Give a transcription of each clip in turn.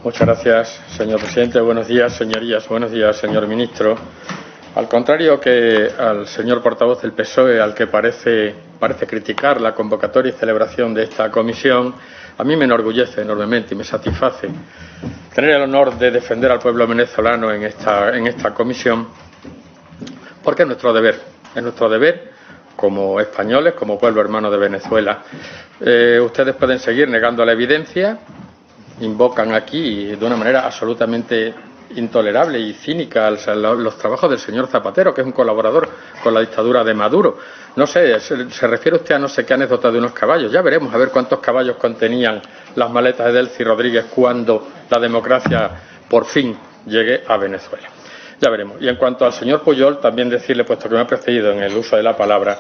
Muchas gracias, señor presidente. Buenos días, señorías. Buenos días, señor ministro. Al contrario que al señor portavoz del PSOE, al que parece criticar la convocatoria y celebración de esta comisión, a mí me enorgullece enormemente y me satisface tener el honor de defender al pueblo venezolano en esta comisión, porque es nuestro deber como españoles, como pueblo hermano de Venezuela. Ustedes pueden seguir negando la evidencia, invocan aquí de una manera absolutamente intolerable y cínica los trabajos del señor Zapatero, que es un colaborador con la dictadura de Maduro. No sé, se refiere usted a no sé qué anécdota de unos caballos. Ya veremos a ver cuántos caballos contenían las maletas de Delcy Rodríguez cuando la democracia por fin llegue a Venezuela. Ya veremos. Y en cuanto al señor Pujol, también decirle, puesto que me ha precedido en el uso de la palabra,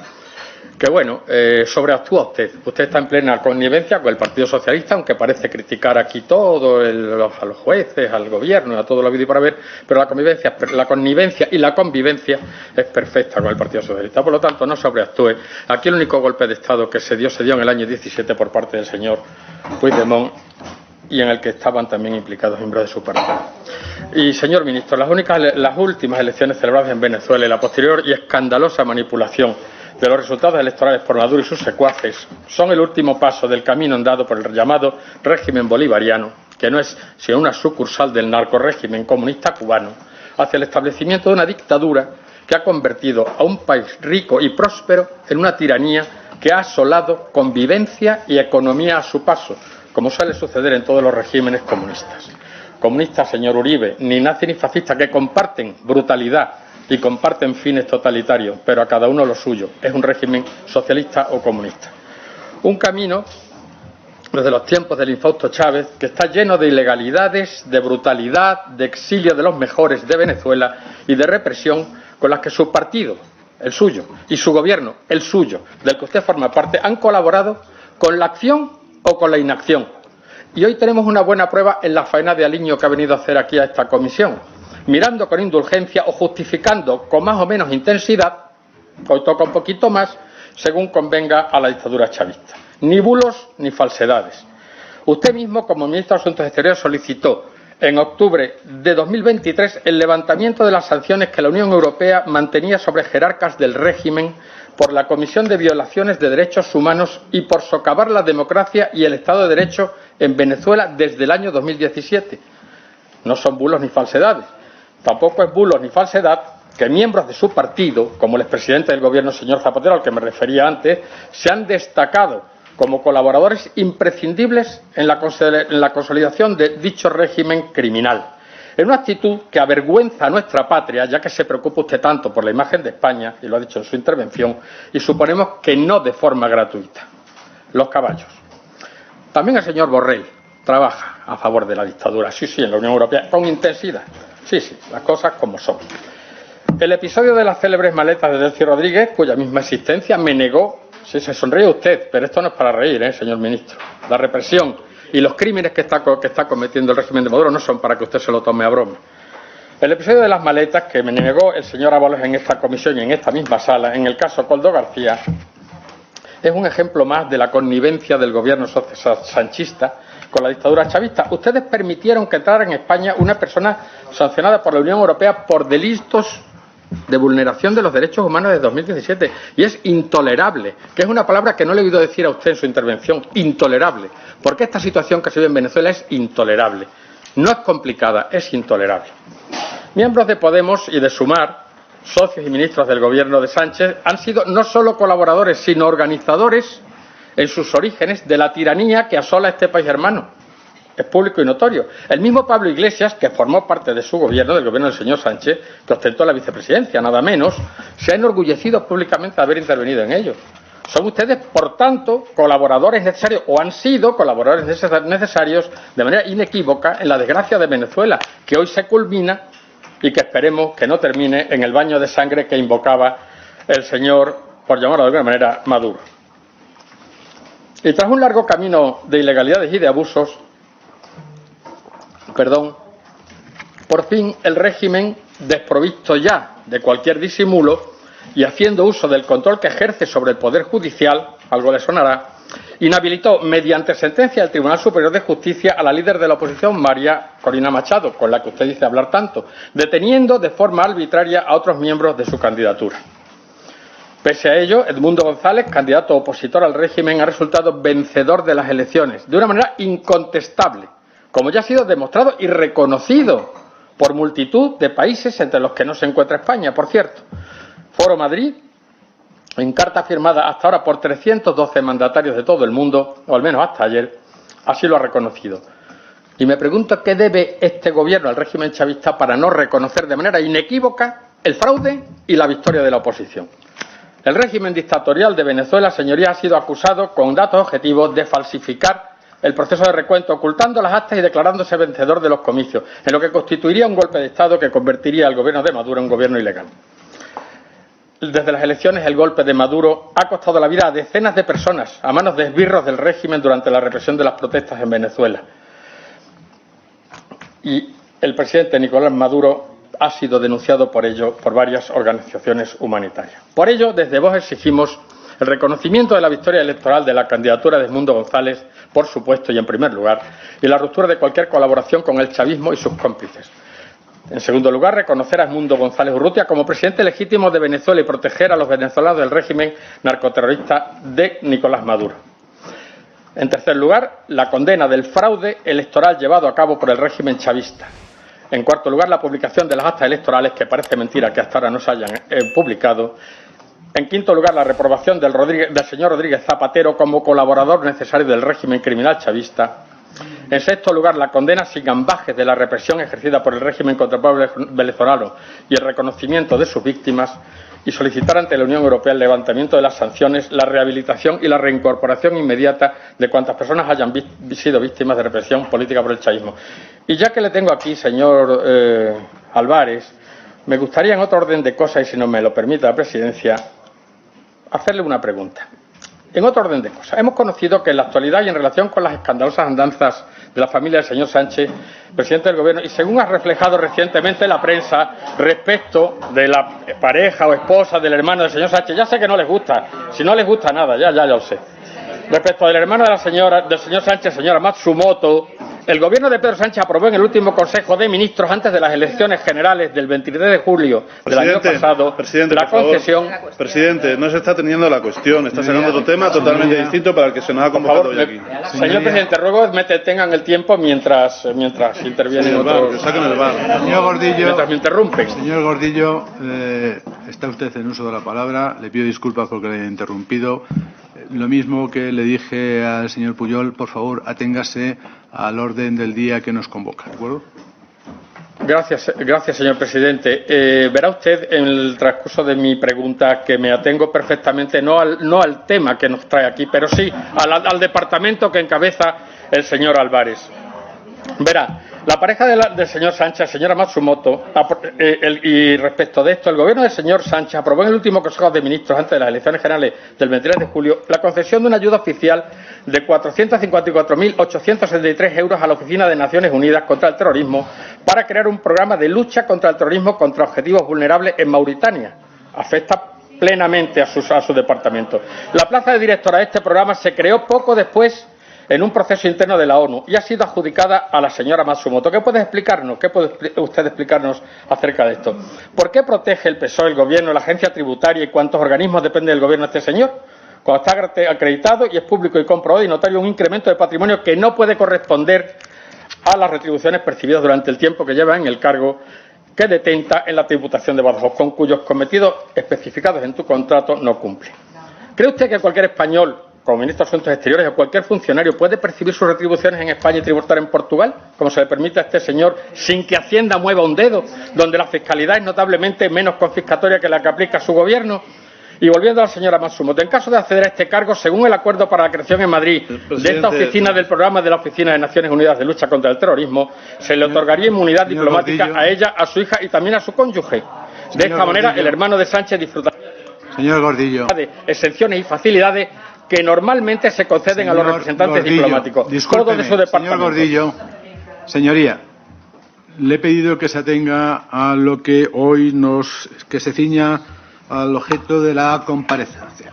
que bueno, sobreactúa usted. Usted está en plena connivencia con el Partido Socialista, aunque parece criticar aquí todo, a los jueces, al gobierno, a todo lo habido y por haber, pero la connivencia y la convivencia es perfecta con el Partido Socialista. Por lo tanto, no sobreactúe. Aquí el único golpe de Estado que se dio en el año 17 por parte del señor Puigdemont, y en el que estaban también implicados miembros de su partido. Y, señor ministro, las últimas elecciones celebradas en Venezuela y la posterior y escandalosa manipulación de los resultados electorales por Maduro y sus secuaces son el último paso del camino andado por el llamado régimen bolivariano, que no es sino una sucursal del narcorrégimen comunista cubano, hacia el establecimiento de una dictadura que ha convertido a un país rico y próspero en una tiranía que ha asolado convivencia y economía a su paso, como suele suceder en todos los regímenes comunistas. Comunistas, señor Uribe, ni nazi ni fascista, que comparten brutalidad y comparten fines totalitarios, pero a cada uno lo suyo. Es un régimen socialista o comunista. Un camino, desde los tiempos del infausto Chávez, que está lleno de ilegalidades, de brutalidad, de exilio de los mejores de Venezuela y de represión con las que su partido, el suyo, y su gobierno, el suyo, del que usted forma parte, han colaborado con la acción o con la inacción. Y hoy tenemos una buena prueba en la faena de aliño que ha venido a hacer aquí a esta comisión, mirando con indulgencia o justificando con más o menos intensidad, o toca un poquito más, según convenga a la dictadura chavista. Ni bulos ni falsedades. Usted mismo, como ministro de Asuntos Exteriores, solicitó en octubre de 2023 el levantamiento de las sanciones que la Unión Europea mantenía sobre jerarcas del régimen por la comisión de violaciones de derechos humanos y por socavar la democracia y el Estado de Derecho en Venezuela desde el año 2017. No son bulos ni falsedades. Tampoco es bulos ni falsedad que miembros de su partido, como el expresidente del gobierno, señor Zapatero, al que me refería antes, se han destacado como colaboradores imprescindibles en la consolidación de dicho régimen criminal, en una actitud que avergüenza a nuestra patria, ya que se preocupa usted tanto por la imagen de España, y lo ha dicho en su intervención, y suponemos que no de forma gratuita. Los caballos. También el señor Borrell trabaja a favor de la dictadura, sí, en la Unión Europea, con intensidad. Sí, las cosas como son. El episodio de las célebres maletas de Delcy Rodríguez, cuya misma existencia me negó. Sí, se sonríe usted, pero esto no es para reír, señor ministro. La represión y los crímenes que está cometiendo el régimen de Maduro no son para que usted se lo tome a broma. El episodio de las maletas que me negó el señor Ábalos en esta comisión y en esta misma sala, en el caso Koldo García, es un ejemplo más de la connivencia del gobierno sanchista con la dictadura chavista. Ustedes permitieron que entrara en España una persona sancionada por la Unión Europea por delitos de vulneración de los derechos humanos de 2017. Y es intolerable, que es una palabra que no le he oído decir a usted en su intervención, intolerable. Porque esta situación que se vive en Venezuela es intolerable. No es complicada, es intolerable. Miembros de Podemos y de Sumar, socios y ministros del gobierno de Sánchez, han sido no solo colaboradores, sino organizadores en sus orígenes de la tiranía que asola este país hermano. Es público y notorio. El mismo Pablo Iglesias, que formó parte de su gobierno, del gobierno del señor Sánchez, que ostentó la vicepresidencia, nada menos, se ha enorgullecido públicamente de haber intervenido en ello. Son ustedes, por tanto, colaboradores necesarios, o han sido colaboradores necesarios, de manera inequívoca, en la desgracia de Venezuela, que hoy se culmina y que esperemos que no termine en el baño de sangre que invocaba el señor, por llamarlo de alguna manera, Maduro. Y tras un largo camino de ilegalidades y de abusos, por fin el régimen, desprovisto ya de cualquier disimulo y haciendo uso del control que ejerce sobre el Poder Judicial, algo le sonará, Inhabilitó mediante sentencia del Tribunal Superior de Justicia a la líder de la oposición, María Corina Machado, con la que usted dice hablar tanto, deteniendo de forma arbitraria a otros miembros de su candidatura. Pese a ello, Edmundo González, candidato opositor al régimen, ha resultado vencedor de las elecciones, de una manera incontestable, como ya ha sido demostrado y reconocido por multitud de países, entre los que no se encuentra España, por cierto. Foro Madrid, en carta firmada hasta ahora por 312 mandatarios de todo el mundo, o al menos hasta ayer, así lo ha reconocido. Y me pregunto qué debe este gobierno al régimen chavista para no reconocer de manera inequívoca el fraude y la victoria de la oposición. El régimen dictatorial de Venezuela, señorías, ha sido acusado con datos objetivos de falsificar el proceso de recuento, ocultando las actas y declarándose vencedor de los comicios, en lo que constituiría un golpe de Estado que convertiría al gobierno de Maduro en un gobierno ilegal. Desde las elecciones, el golpe de Maduro ha costado la vida a decenas de personas a manos de esbirros del régimen durante la represión de las protestas en Venezuela. Y el presidente Nicolás Maduro ha sido denunciado por ello por varias organizaciones humanitarias. Por ello, desde Vox exigimos el reconocimiento de la victoria electoral de la candidatura de Edmundo González, por supuesto y en primer lugar, y la ruptura de cualquier colaboración con el chavismo y sus cómplices. En segundo lugar, reconocer a Edmundo González Urrutia como presidente legítimo de Venezuela y proteger a los venezolanos del régimen narcoterrorista de Nicolás Maduro. En tercer lugar, la condena del fraude electoral llevado a cabo por el régimen chavista. En cuarto lugar, la publicación de las actas electorales, que parece mentira que hasta ahora no se hayan publicado. En quinto lugar, la reprobación del señor Rodríguez Zapatero como colaborador necesario del régimen criminal chavista. En sexto lugar, la condena sin ambajes de la represión ejercida por el régimen contra el pueblo venezolano y el reconocimiento de sus víctimas, y solicitar ante la Unión Europea el levantamiento de las sanciones, la rehabilitación y la reincorporación inmediata de cuantas personas hayan sido víctimas de represión política por el chavismo. Y ya que le tengo aquí, señor Álvarez, me gustaría, en otro orden de cosas, y si no me lo permite la presidencia, hacerle una pregunta. En otro orden de cosas, hemos conocido que en la actualidad y en relación con las escandalosas andanzas de la familia del señor Sánchez, presidente del Gobierno, y según ha reflejado recientemente la prensa respecto de la pareja o esposa del hermano del señor Sánchez, ya sé que no les gusta, si no les gusta nada, ya lo sé. Respecto del hermano de del señor Sánchez, señora Matsumoto, el Gobierno de Pedro Sánchez aprobó en el último Consejo de Ministros, antes de las elecciones generales del 23 de julio del año pasado, la concesión... Presidente, no se está teniendo la cuestión, está sacando otro tema totalmente distinto para el que se nos ha convocado hoy aquí. Señor presidente, ruego me detengan el tiempo mientras intervienen otros... Señor Gordillo, mientras me interrumpen. Señor Gordillo, está usted en uso de la palabra, le pido disculpas porque le he interrumpido. Lo mismo que le dije al señor Pujol, por favor, aténgase al orden del día que nos convoca, ¿de acuerdo? Gracias, señor presidente. Verá usted en el transcurso de mi pregunta que me atengo perfectamente no al tema que nos trae aquí, pero sí al departamento que encabeza el señor Álvarez. Verá, la pareja del señor Sánchez, señora Matsumoto, y respecto de esto, el Gobierno del señor Sánchez aprobó en el último Consejo de Ministros, antes de las elecciones generales del 23 de julio, la concesión de una ayuda oficial de 454.863 euros a la Oficina de Naciones Unidas contra el Terrorismo para crear un programa de lucha contra el terrorismo contra objetivos vulnerables en Mauritania. Afecta plenamente a su departamento. La plaza de directora de este programa se creó poco después en un proceso interno de la ONU y ha sido adjudicada a la señora Matsumoto. ¿Qué puede explicarnos? ¿Qué puede usted explicarnos acerca de esto? ¿Por qué protege el PSOE, el Gobierno, la agencia tributaria y cuántos organismos depende del Gobierno de este señor, cuando está acreditado y es público y comprobado y notario un incremento de patrimonio que no puede corresponder a las retribuciones percibidas durante el tiempo que lleva en el cargo que detenta en la Diputación de Badajoz, con cuyos cometidos especificados en tu contrato no cumple? ¿Cree usted que cualquier español, como ministro de Asuntos Exteriores, o cualquier funcionario puede percibir sus retribuciones en España y tributar en Portugal, como se le permite a este señor, sin que Hacienda mueva un dedo, donde la fiscalidad es notablemente menos confiscatoria que la que aplica su gobierno? Y volviendo a la señora Matsumoto, en caso de acceder a este cargo, según el acuerdo para la creación en Madrid de esta oficina del programa de la Oficina de Naciones Unidas de Lucha contra el Terrorismo, se le otorgaría inmunidad diplomática a ella, a su hija y también a su cónyuge. De esta manera, el hermano de Sánchez disfrutaría de exenciones y facilidades que normalmente se conceden a los representantes diplomáticos. Todo de su departamento. Señor Gordillo, señoría, le he pedido que se atenga a lo que hoy que se ciña al objeto de la comparecencia.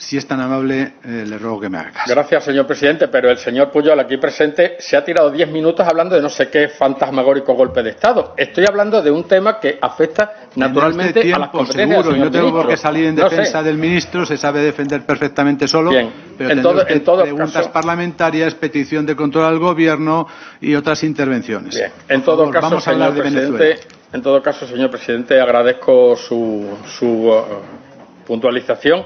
Si es tan amable, le ruego que me haga caso. Gracias, señor presidente, pero el señor Pujol, aquí presente, se ha tirado 10 minutos hablando de no sé qué fantasmagórico golpe de Estado. Estoy hablando de un tema que afecta naturalmente a las competencias seguro. del señor No tengo ministro. por qué salir en defensa del ministro, se sabe defender perfectamente solo. Bien. Pero En todo preguntas caso, parlamentarias, petición de control al gobierno y otras intervenciones. Bien. En todo caso, vamos a hablar de Venezuela. En todo caso, señor presidente, agradezco su puntualización.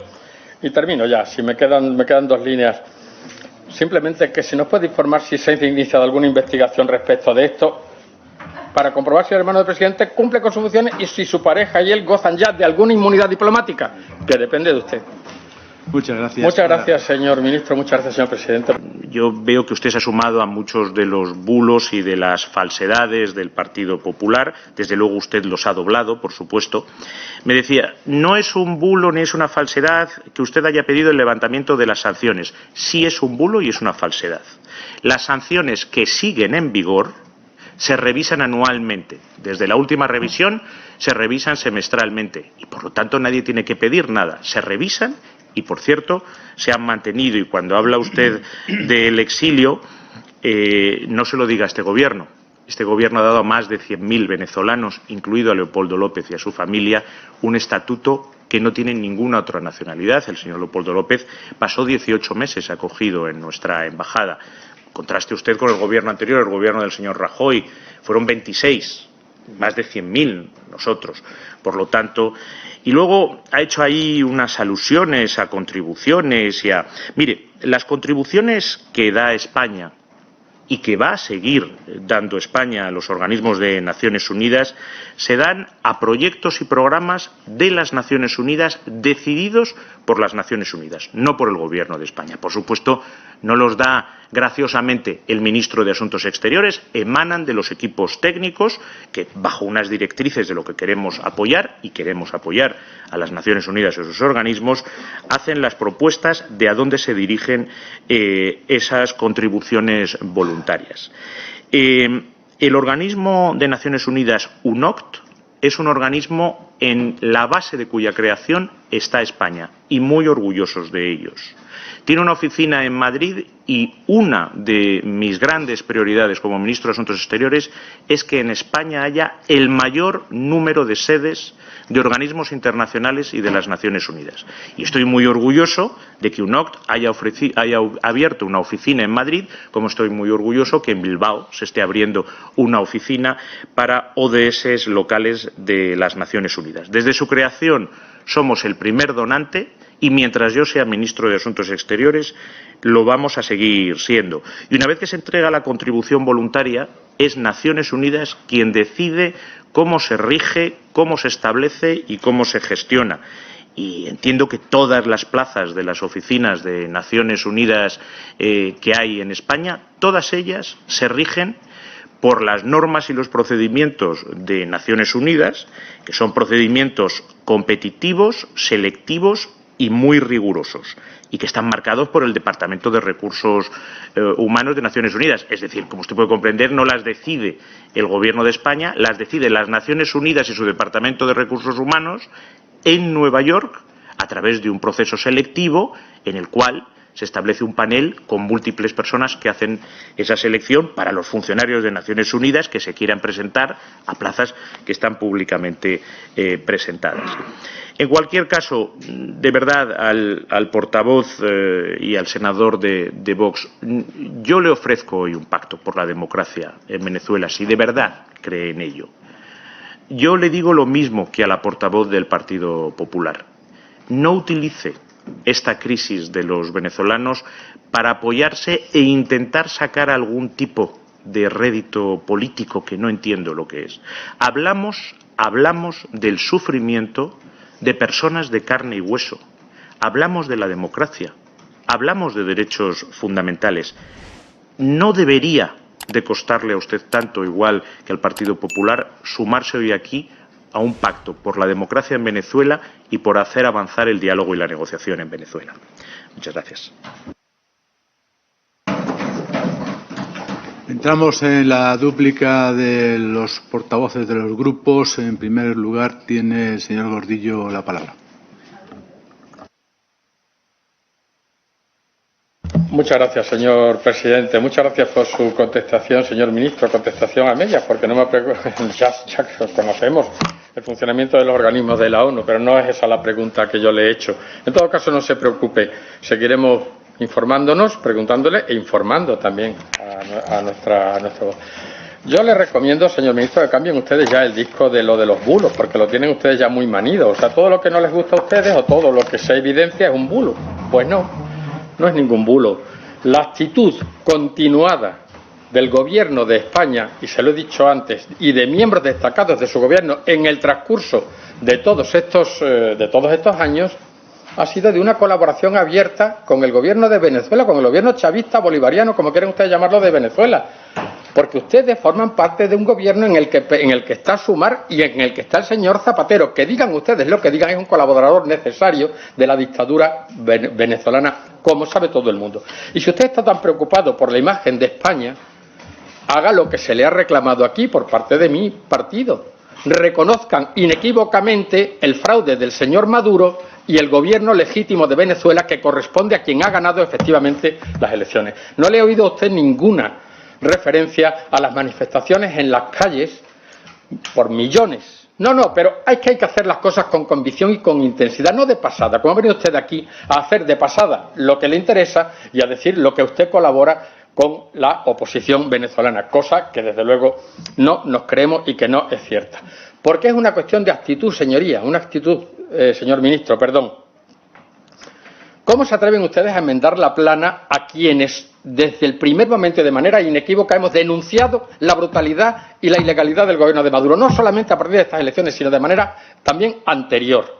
Y termino ya, si me quedan 2 líneas. Simplemente que si nos puede informar si se ha iniciado alguna investigación respecto de esto, para comprobar si el hermano del presidente cumple con sus funciones y si su pareja y él gozan ya de alguna inmunidad diplomática, que depende de usted. Muchas gracias. Muchas gracias, señor ministro. Muchas gracias, señor presidente. Yo veo que usted se ha sumado a muchos de los bulos y de las falsedades del Partido Popular. Desde luego usted los ha doblado, por supuesto. Me decía, no es un bulo ni es una falsedad que usted haya pedido el levantamiento de las sanciones. Sí es un bulo y es una falsedad. Las sanciones que siguen en vigor se revisan anualmente. Desde la última revisión se revisan semestralmente y, por lo tanto, nadie tiene que pedir nada. Se revisan y, por cierto, se han mantenido. Y cuando habla usted del exilio, no se lo diga a este Gobierno. Este Gobierno ha dado a más de 100.000 venezolanos, incluido a Leopoldo López y a su familia, un estatuto que no tienen ninguna otra nacionalidad. El señor Leopoldo López pasó 18 meses acogido en nuestra embajada. Contraste usted con el Gobierno anterior, el Gobierno del señor Rajoy. Fueron 26, más de 100.000 nosotros. Por lo tanto, y luego ha hecho ahí unas alusiones a contribuciones y a... Mire, las contribuciones que da España y que va a seguir dando España a los organismos de Naciones Unidas se dan a proyectos y programas de las Naciones Unidas decididos por las Naciones Unidas, no por el Gobierno de España. Por supuesto, no los da graciosamente el ministro de Asuntos Exteriores, emanan de los equipos técnicos que, bajo unas directrices de lo que queremos apoyar, y queremos apoyar a las Naciones Unidas y sus organismos, hacen las propuestas de a dónde se dirigen esas contribuciones voluntarias. El organismo de Naciones Unidas, UNOCT, es un organismo en la base de cuya creación está España, y muy orgullosos de ellos. Tiene una oficina en Madrid y una de mis grandes prioridades como ministro de Asuntos Exteriores es que en España haya el mayor número de sedes de organismos internacionales y de las Naciones Unidas. Y estoy muy orgulloso de que UNOCT haya abierto una oficina en Madrid, como estoy muy orgulloso que en Bilbao se esté abriendo una oficina para ODS locales de las Naciones Unidas. Desde su creación somos el primer donante y mientras yo sea ministro de Asuntos Exteriores lo vamos a seguir siendo. Y una vez que se entrega la contribución voluntaria, es Naciones Unidas quien decide cómo se rige, cómo se establece y cómo se gestiona. Y entiendo que todas las plazas de las oficinas de Naciones Unidas que hay en España, todas ellas se rigen por las normas y los procedimientos de Naciones Unidas, que son procedimientos competitivos, selectivos y muy rigurosos, y que están marcados por el Departamento de Recursos Humanos de Naciones Unidas. Es decir, como usted puede comprender, no las decide el Gobierno de España, las deciden las Naciones Unidas y su Departamento de Recursos Humanos en Nueva York, a través de un proceso selectivo en el cual se establece un panel con múltiples personas que hacen esa selección para los funcionarios de Naciones Unidas que se quieran presentar a plazas que están públicamente presentadas. En cualquier caso, de verdad, al portavoz y al senador de Vox, yo le ofrezco hoy un pacto por la democracia en Venezuela, si de verdad cree en ello. Yo le digo lo mismo que a la portavoz del Partido Popular. No utilice esta crisis de los venezolanos para apoyarse e intentar sacar algún tipo de rédito político que no entiendo lo que es. Hablamos del sufrimiento de personas de carne y hueso. Hablamos de la democracia. Hablamos de derechos fundamentales. No debería de costarle a usted tanto, igual que al Partido Popular, sumarse hoy aquí a un pacto por la democracia en Venezuela y por hacer avanzar el diálogo y la negociación en Venezuela. Muchas gracias. Entramos en la dúplica de los portavoces de los grupos. En primer lugar, tiene el señor Gordillo la palabra. Muchas gracias, señor presidente. Muchas gracias por su contestación, señor ministro. Contestación a medias, porque no me ya conocemos el funcionamiento de los organismos de la ONU, pero no es esa la pregunta que yo le he hecho. En todo caso, no se preocupe. Seguiremos informándonos, preguntándole e informando también a nuestra voz. Yo le recomiendo, señor ministro, que cambien ustedes ya el disco de lo de los bulos, porque lo tienen ustedes ya muy manido. O sea, todo lo que no les gusta a ustedes o todo lo que se evidencia es un bulo. Pues no es ningún bulo. La actitud continuada del Gobierno de España, y se lo he dicho antes, y de miembros destacados de su Gobierno en el transcurso de todos estos años, ha sido de una colaboración abierta con el Gobierno de Venezuela, con el Gobierno chavista, bolivariano, como quieran ustedes llamarlo, de Venezuela. Porque ustedes forman parte de un gobierno en el que está Sumar y en el que está el señor Zapatero. Que digan ustedes lo que digan, es un colaborador necesario de la dictadura venezolana, como sabe todo el mundo. Y si usted está tan preocupado por la imagen de España, haga lo que se le ha reclamado aquí por parte de mi partido. Reconozcan inequívocamente el fraude del señor Maduro y el gobierno legítimo de Venezuela, que corresponde a quien ha ganado efectivamente las elecciones. No le he oído a usted ninguna referencia a las manifestaciones en las calles por millones. No, pero hay que hacer las cosas con convicción y con intensidad, no de pasada, como ha venido usted aquí a hacer de pasada lo que le interesa y a decir lo que usted colabora con la oposición venezolana, cosa que desde luego no nos creemos y que no es cierta. Porque es una cuestión de actitud, señoría, una actitud, señor ministro, perdón. ¿Cómo se atreven ustedes a enmendar la plana a quienes desde el primer momento y de manera inequívoca hemos denunciado la brutalidad y la ilegalidad del gobierno de Maduro, no solamente a partir de estas elecciones, sino de manera también anterior?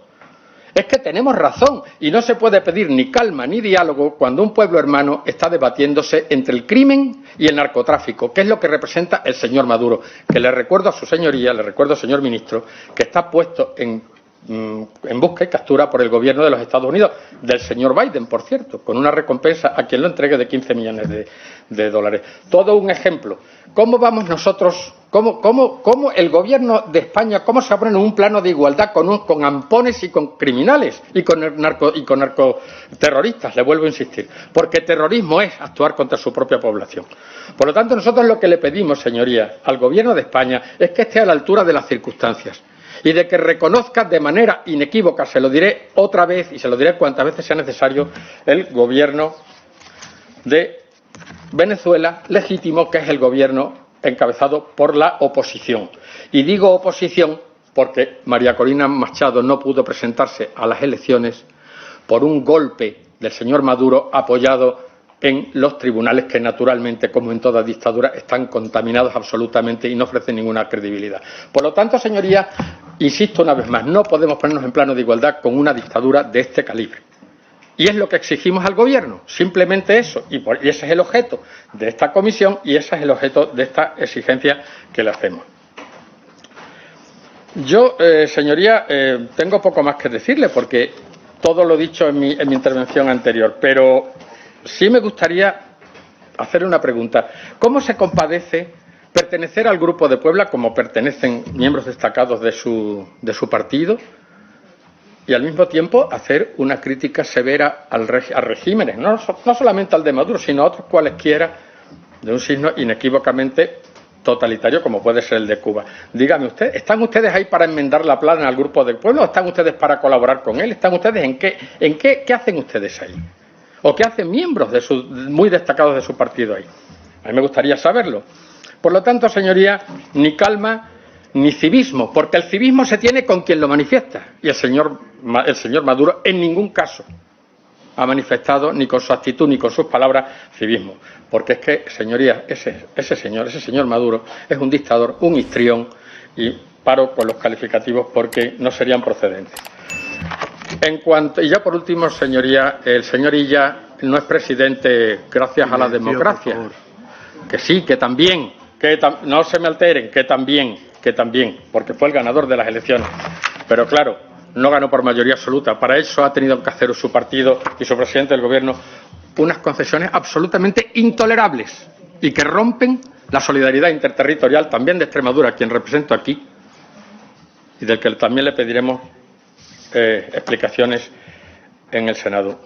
Es que tenemos razón y no se puede pedir ni calma ni diálogo cuando un pueblo hermano está debatiéndose entre el crimen y el narcotráfico, que es lo que representa el señor Maduro, que le recuerdo a su señoría, le recuerdo, señor ministro, que está puesto en busca y captura por el gobierno de los Estados Unidos, del señor Biden, por cierto, con una recompensa a quien lo entregue de 15 millones de dólares. Todo un ejemplo. ¿Cómo vamos nosotros, cómo el gobierno de España, cómo se pone en un plano de igualdad con ampones y con criminales y con narcoterroristas? Le vuelvo a insistir, porque terrorismo es actuar contra su propia población. Por lo tanto, nosotros lo que le pedimos, señorías, al gobierno de España es que esté a la altura de las circunstancias y de que reconozca de manera inequívoca, se lo diré otra vez y se lo diré cuantas veces sea necesario, el gobierno de Venezuela legítimo, que es el gobierno encabezado por la oposición. Y digo oposición porque María Corina Machado no pudo presentarse a las elecciones por un golpe del señor Maduro apoyado en los tribunales, que naturalmente, como en toda dictadura, están contaminados absolutamente y no ofrecen ninguna credibilidad. Por lo tanto, señorías, insisto una vez más, no podemos ponernos en plano de igualdad con una dictadura de este calibre. Y es lo que exigimos al gobierno, simplemente eso, y ese es el objeto de esta comisión y ese es el objeto de esta exigencia que le hacemos. Yo, señoría, tengo poco más que decirle porque todo lo he dicho en mi intervención anterior, pero sí me gustaría hacerle una pregunta. ¿Cómo se compadece pertenecer al Grupo de Puebla, como pertenecen miembros destacados de su partido, y al mismo tiempo hacer una crítica severa a regímenes, no solamente al de Maduro, sino a otros cualesquiera, de un signo inequívocamente totalitario como puede ser el de Cuba? Dígame usted, ¿están ustedes ahí para enmendar la plana al Grupo del Pueblo o están ustedes para colaborar con él? ¿Están ustedes qué hacen ustedes ahí? ¿O qué hacen miembros muy destacados de su partido ahí? A mí me gustaría saberlo. Por lo tanto, señoría, ni calma ni civismo, porque el civismo se tiene con quien lo manifiesta, y el señor Maduro en ningún caso ha manifestado, ni con su actitud ni con sus palabras, civismo. Porque es que, señorías, ese señor Maduro es un dictador, un histrión, y paro con los calificativos porque no serían procedentes. Y ya por último, señoría, el señor Illa no es presidente gracias a la democracia. Que sí, que también, no se me alteren, que también, porque fue el ganador de las elecciones. Pero claro, no ganó por mayoría absoluta. Para eso ha tenido que hacer su partido y su presidente del gobierno unas concesiones absolutamente intolerables y que rompen la solidaridad interterritorial también de Extremadura, a quien represento aquí, y del que también le pediremos explicaciones en el Senado.